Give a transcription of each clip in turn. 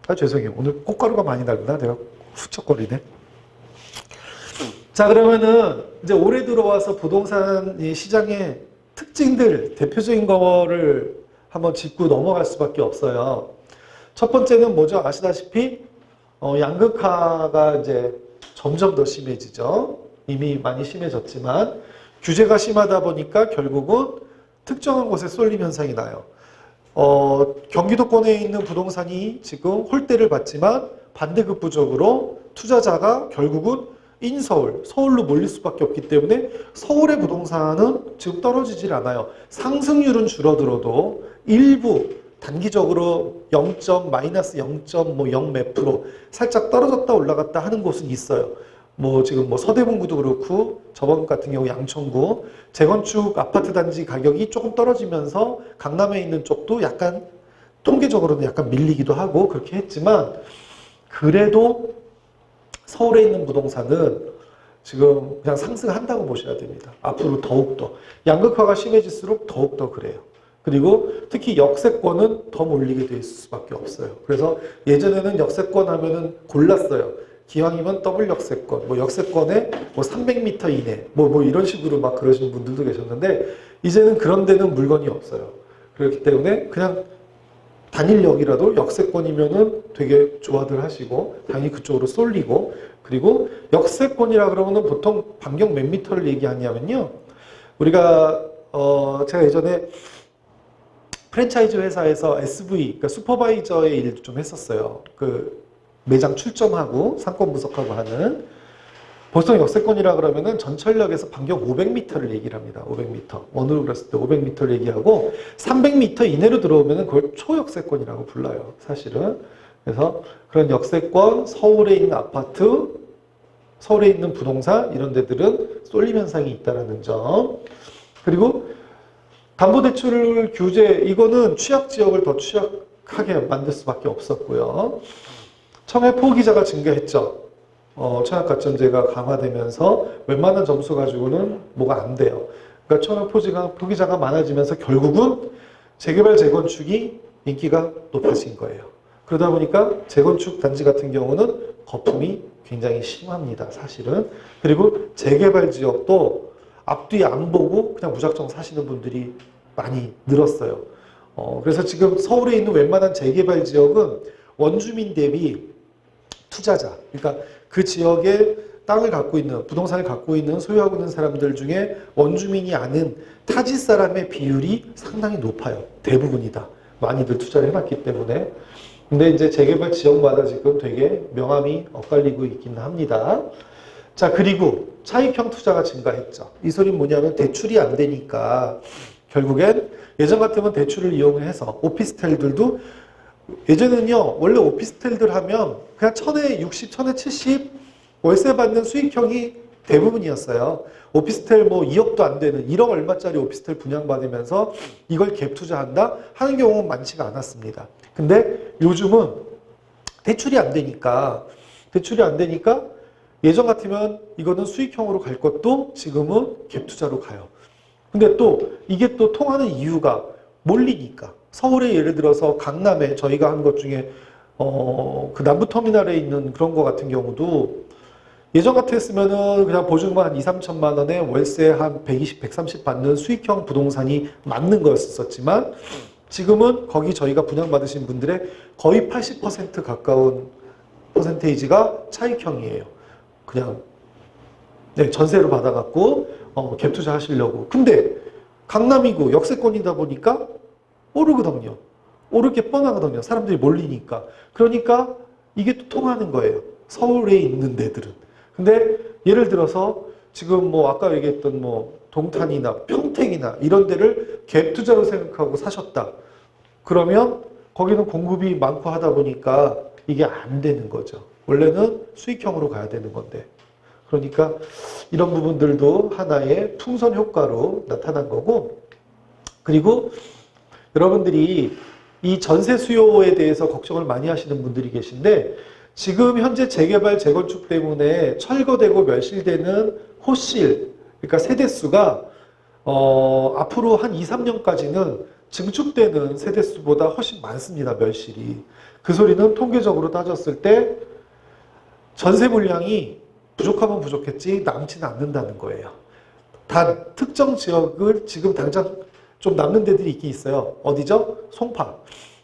아, 죄송해요. 오늘 꽃가루가 많이 나구나. 내가 훌쩍거리네. 자, 그러면은 이제 올해 들어와서 부동산 이 시장의 특징들, 대표적인 거를 한번 짚고 넘어갈 수밖에 없어요. 첫 번째는 뭐죠? 아시다시피 양극화가 이제 점점 더 심해지죠. 이미 많이 심해졌지만 규제가 심하다 보니까 결국은 특정한 곳에 쏠림 현상이 나요. 경기도권에 있는 부동산이 지금 홀대를 받지만 반대급부적으로 투자자가 결국은 인서울, 서울로 몰릴 수밖에 없기 때문에 서울의 부동산은 지금 떨어지질 않아요. 상승률은 줄어들어도 일부 단기적으로 0. 마이너스 0.0 몇 프로 살짝 떨어졌다 올라갔다 하는 곳은 있어요. 뭐 지금 뭐 서대문구도 그렇고 저번 같은 경우 양천구 재건축 아파트 단지 가격이 조금 떨어지면서 강남에 있는 쪽도 약간 통계적으로는 약간 밀리기도 하고 그렇게 했지만 그래도 서울에 있는 부동산은 지금 그냥 상승한다고 보셔야 됩니다. 앞으로 더욱더 양극화가 심해질수록 더욱더 그래요. 그리고 특히 역세권은 더 몰리게 될 수밖에 없어요. 그래서 예전에는 역세권 하면은 골랐어요. 기왕이면 더블 역세권, 뭐 역세권에 뭐 300m 이내, 뭐 이런 식으로 막 그러시는 분들도 계셨는데 이제는 그런 데는 물건이 없어요. 그렇기 때문에 그냥 단일역이라도 역세권이면은 되게 좋아들 하시고 당연히 그쪽으로 쏠리고 그리고 역세권이라 그러면은 보통 반경 몇 미터를 얘기하냐면요. 우리가 제가 예전에 프랜차이즈 회사에서 SV, 그러니까 슈퍼바이저의 일도 좀 했었어요. 그 매장 출점하고 상권 분석하고 하는 보통 역세권이라 그러면은 전철역에서 반경 500m를 얘기를 합니다. 500m. 원으로 그랬을 때 500m를 얘기하고 300m 이내로 들어오면은 그걸 초역세권이라고 불러요. 사실은. 그래서 그런 역세권, 서울에 있는 아파트, 서울에 있는 부동산 이런 데들은 쏠림 현상이 있다는 점. 그리고 담보대출 규제 이거는 취약지역을 더 취약하게 만들 수밖에 없었고요. 청약 포기자가 증가했죠. 청약가점제가 강화되면서 웬만한 점수 가지고는 뭐가 안 돼요. 그러니까 청약 포기자가 많아지면서 결국은 재개발, 재건축이 인기가 높아진 거예요. 그러다 보니까 재건축 단지 같은 경우는 거품이 굉장히 심합니다. 사실은. 그리고 재개발 지역도 앞뒤 안 보고 그냥 무작정 사시는 분들이 많이 늘었어요. 그래서 지금 서울에 있는 웬만한 재개발 지역은 원주민 대비 투자자, 그러니까 그 지역에 땅을 갖고 있는, 부동산을 갖고 있는, 소유하고 있는 사람들 중에 원주민이 아닌 타지 사람의 비율이 상당히 높아요. 대부분이다. 많이들 투자를 해놨기 때문에. 근데 이제 재개발 지역마다 지금 되게 명암이 엇갈리고 있긴 합니다. 자, 그리고 차익형 투자가 증가했죠. 이 소리는 뭐냐면 대출이 안 되니까 결국엔 예전 같으면 대출을 이용해서 오피스텔들도 예전에는요, 원래 오피스텔들 하면 그냥 1000에 60, 1000에 70 월세 받는 수익형이 대부분이었어요. 오피스텔 뭐 2억도 안 되는 1억 얼마짜리 오피스텔 분양받으면서 이걸 갭 투자한다 하는 경우는 많지가 않았습니다. 근데 요즘은 대출이 안 되니까 예전 같으면 이거는 수익형으로 갈 것도 지금은 갭 투자로 가요. 근데 또 이게 또 통하는 이유가 몰리니까. 서울에 예를 들어서 강남에 저희가 한 것 중에 그 남부터미널에 있는 그런 거 같은 경우도 예전 같았으면은 그냥 보증금 한 2, 3천만 원에 월세 한 120, 130 받는 수익형 부동산이 맞는 거였었지만 지금은 거기 저희가 분양받으신 분들의 거의 80% 가까운 퍼센테이지가 차익형이에요. 그냥 네, 전세로 받아갖고 갭 투자 하시려고. 근데 강남이고 역세권이다 보니까 오르거든요. 오를 게 뻔하거든요. 사람들이 몰리니까. 그러니까 이게 또 통하는 거예요. 서울에 있는 데들은. 근데 예를 들어서 지금 뭐 아까 얘기했던 뭐 동탄이나 평택이나 이런 데를 갭 투자로 생각하고 사셨다. 그러면 거기는 공급이 많고 하다 보니까 이게 안 되는 거죠. 원래는 수익형으로 가야 되는 건데. 그러니까 이런 부분들도 하나의 풍선 효과로 나타난 거고, 그리고 여러분들이 이 전세 수요에 대해서 걱정을 많이 하시는 분들이 계신데 지금 현재 재개발, 재건축 때문에 철거되고 멸실되는 호실, 그러니까 세대수가 앞으로 한 2, 3년까지는 증축되는 세대수보다 훨씬 많습니다. 멸실이. 그 소리는 통계적으로 따졌을 때 전세 물량이 부족하면 부족했지 남지는 않는다는 거예요. 단 특정 지역을 지금 당장 좀 남는 데들이 있긴 있어요. 어디죠? 송파.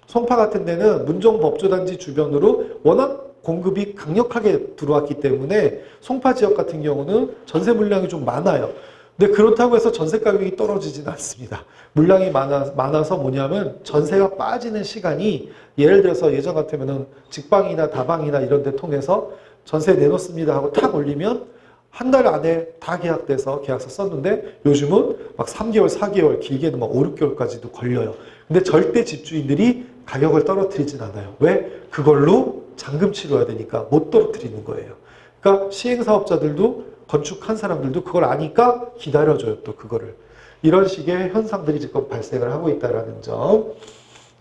송파 같은 데는 문정법조단지 주변으로 워낙 공급이 강력하게 들어왔기 때문에 송파 지역 같은 경우는 전세 물량이 좀 많아요. 근데 그렇다고 해서 전세 가격이 떨어지진 않습니다. 물량이 많아서 뭐냐면 전세가 빠지는 시간이 예를 들어서 예전 같으면은 직방이나 다방이나 이런 데 통해서 전세 내놓습니다 하고 탁 올리면 한 달 안에 다 계약돼서 계약서 썼는데 요즘은 막 3개월, 4개월, 길게는 막 5, 6개월까지도 걸려요. 근데 절대 집주인들이 가격을 떨어뜨리진 않아요. 왜? 그걸로 잔금 치러야 되니까 못 떨어뜨리는 거예요. 그러니까 시행사업자들도 건축한 사람들도 그걸 아니까 기다려줘요, 또 그거를. 이런 식의 현상들이 지금 발생을 하고 있다는 점.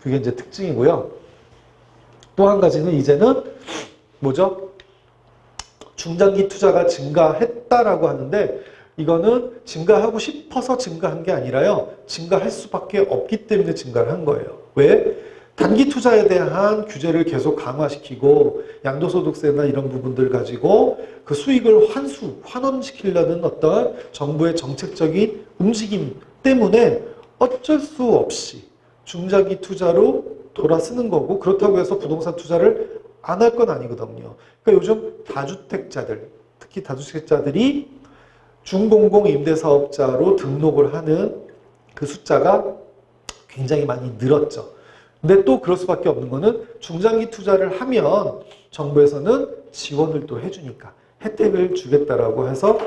그게 이제 특징이고요. 또 한 가지는 이제는 뭐죠? 중장기 투자가 증가했다라고 하는데 이거는 증가하고 싶어서 증가한 게 아니라요. 증가할 수밖에 없기 때문에 증가를 한 거예요. 왜? 단기 투자에 대한 규제를 계속 강화시키고 양도소득세나 이런 부분들 가지고 그 수익을 환원시키려는 어떤 정부의 정책적인 움직임 때문에 어쩔 수 없이 중장기 투자로 돌아서는 거고 그렇다고 해서 부동산 투자를 안 할 건 아니거든요. 그러니까 요즘 다주택자들, 특히 다주택자들이 중공공 임대사업자로 등록을 하는 그 숫자가 굉장히 많이 늘었죠. 근데 또 그럴 수밖에 없는 거는 중장기 투자를 하면 정부에서는 지원을 또 해주니까 혜택을 주겠다라고 해서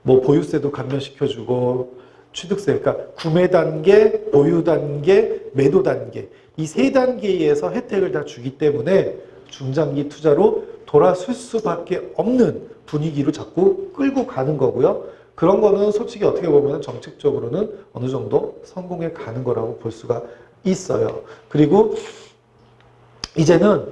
뭐 보유세도 감면시켜주고 취득세, 그러니까 구매 단계, 보유 단계, 매도 단계 이 세 단계에서 혜택을 다 주기 때문에 중장기 투자로 돌아설 수밖에 없는 분위기로 자꾸 끌고 가는 거고요. 그런 거는 솔직히 어떻게 보면 정책적으로는 어느 정도 성공해 가는 거라고 볼 수가 있어요. 그리고 이제는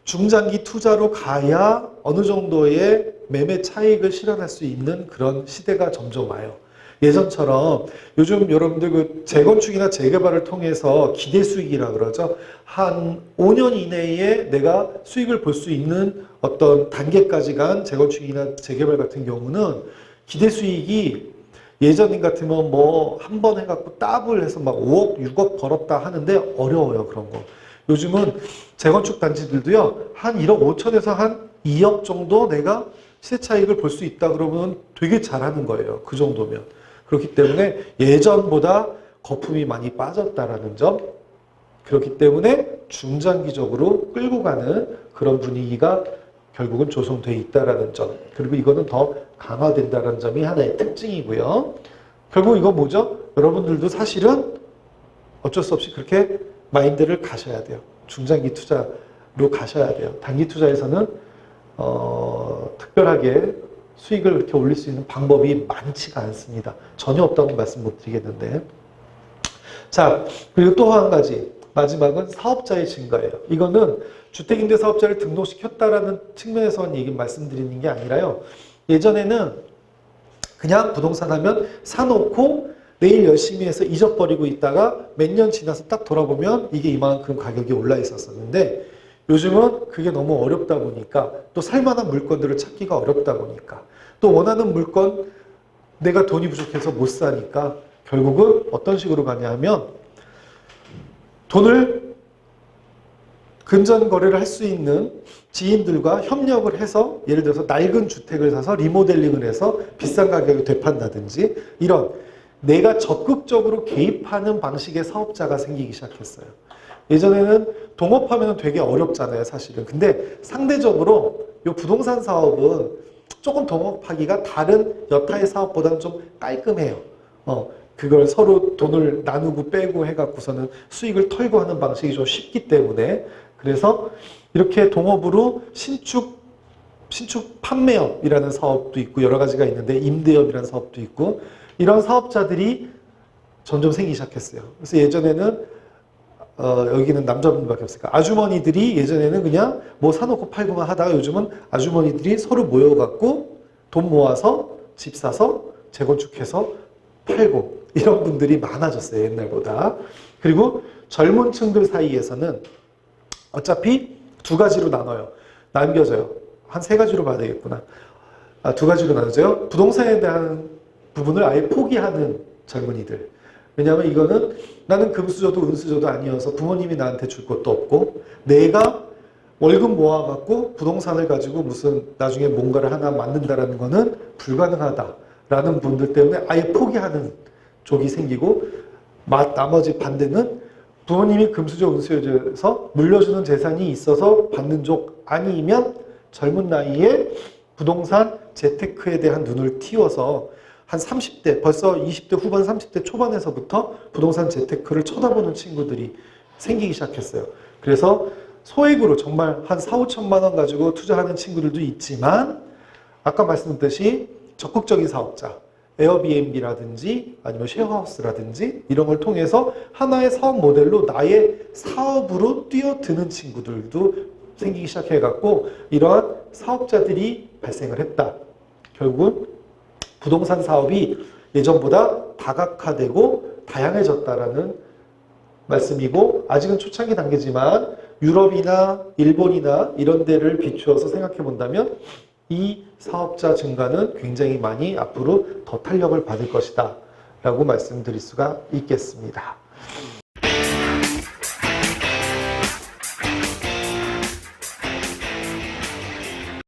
중장기 투자로 가야 어느 정도의 매매 차익을 실현할 수 있는 그런 시대가 점점 와요. 예전처럼 요즘 여러분들 그 재건축이나 재개발을 통해서 기대 수익이라 그러죠. 한 5년 이내에 내가 수익을 볼 수 있는 어떤 단계까지 간 재건축이나 재개발 같은 경우는 기대 수익이 예전 같으면 뭐 한 번 해갖고 더블 해서 막 5억, 6억 벌었다 하는데 어려워요, 그런 거. 요즘은 재건축 단지들도요, 한 1억 5천에서 한 2억 정도 내가 시세 차익을 볼 수 있다 그러면 되게 잘하는 거예요. 그 정도면. 그렇기 때문에 예전보다 거품이 많이 빠졌다라는 점. 그렇기 때문에 중장기적으로 끌고 가는 그런 분위기가 결국은 조성되어 있다라는 점. 그리고 이거는 더 강화된다는 점이 하나의 특징이고요. 결국 이건 뭐죠? 여러분들도 사실은 어쩔 수 없이 그렇게 마인드를 가셔야 돼요. 중장기 투자로 가셔야 돼요. 단기 투자에서는 특별하게 수익을 그렇게 올릴 수 있는 방법이 많지가 않습니다. 전혀 없다고 말씀 못 드리겠는데. 자, 그리고 또 한 가지. 마지막은 사업자의 증가예요. 이거는 주택임대사업자를 등록시켰다라는 측면에서 얘기 말씀드리는 게 아니라요. 예전에는 그냥 부동산 하면 사놓고 내일 열심히 해서 잊어버리고 있다가 몇 년 지나서 딱 돌아보면 이게 이만큼 가격이 올라 있었었는데 요즘은 그게 너무 어렵다 보니까 또 살만한 물건들을 찾기가 어렵다 보니까 또 원하는 물건 내가 돈이 부족해서 못 사니까 결국은 어떤 식으로 가냐 하면 돈을 금전 거래를 할 수 있는 지인들과 협력을 해서 예를 들어서 낡은 주택을 사서 리모델링을 해서 비싼 가격에 되판다든지 이런 내가 적극적으로 개입하는 방식의 사업자가 생기기 시작했어요. 예전에는 동업하면 되게 어렵잖아요, 사실은. 근데 상대적으로 이 부동산 사업은 조금 동업하기가 다른 여타의 사업보다는 좀 깔끔해요. 그걸 서로 돈을 나누고 빼고 해갖고서는 수익을 털고 하는 방식이 좀 쉽기 때문에 그래서 이렇게 동업으로 신축 판매업이라는 사업도 있고 여러 가지가 있는데 임대업이라는 사업도 있고 이런 사업자들이 점점 생기기 시작했어요. 그래서 예전에는 여기는 남자분들밖에 없으니까 아주머니들이 예전에는 그냥 뭐 사놓고 팔고만 하다가 요즘은 아주머니들이 서로 모여갖고 돈 모아서 집 사서 재건축해서 팔고 이런 분들이 많아졌어요, 옛날보다. 그리고 젊은 층들 사이에서는 어차피 두 가지로 나눠요. 남겨져요. 한 세 가지로 봐야 되겠구나. 두 가지로 나눠져요. 부동산에 대한 부분을 아예 포기하는 젊은이들. 왜냐하면 이거는 나는 금수저도 은수저도 아니어서 부모님이 나한테 줄 것도 없고 내가 월급 모아갖고 부동산을 가지고 무슨 나중에 뭔가를 하나 만든다라는 거는 불가능하다라는 분들 때문에 아예 포기하는 쪽이 생기고 나머지 반대는 부모님이 금수저 은수저에서 물려주는 재산이 있어서 받는 쪽 아니면 젊은 나이에 부동산 재테크에 대한 눈을 틔워서 한 30대, 벌써 20대 후반 30대 초반에서부터 부동산 재테크를 쳐다보는 친구들이 생기기 시작했어요. 그래서 소액으로 정말 한 4, 5천만 원 가지고 투자하는 친구들도 있지만 아까 말씀드렸듯이 적극적인 사업자, 에어비앤비라든지 아니면 쉐어하우스라든지 이런 걸 통해서 하나의 사업 모델로 나의 사업으로 뛰어드는 친구들도 생기기 시작해갖고 이러한 사업자들이 발생을 했다. 결국은 부동산 사업이 예전보다 다각화되고 다양해졌다라는 말씀이고 아직은 초창기 단계지만 유럽이나 일본이나 이런 데를 비추어서 생각해 본다면 이 사업자 증가는 굉장히 많이 앞으로 더 탄력을 받을 것이다 라고 말씀드릴 수가 있겠습니다.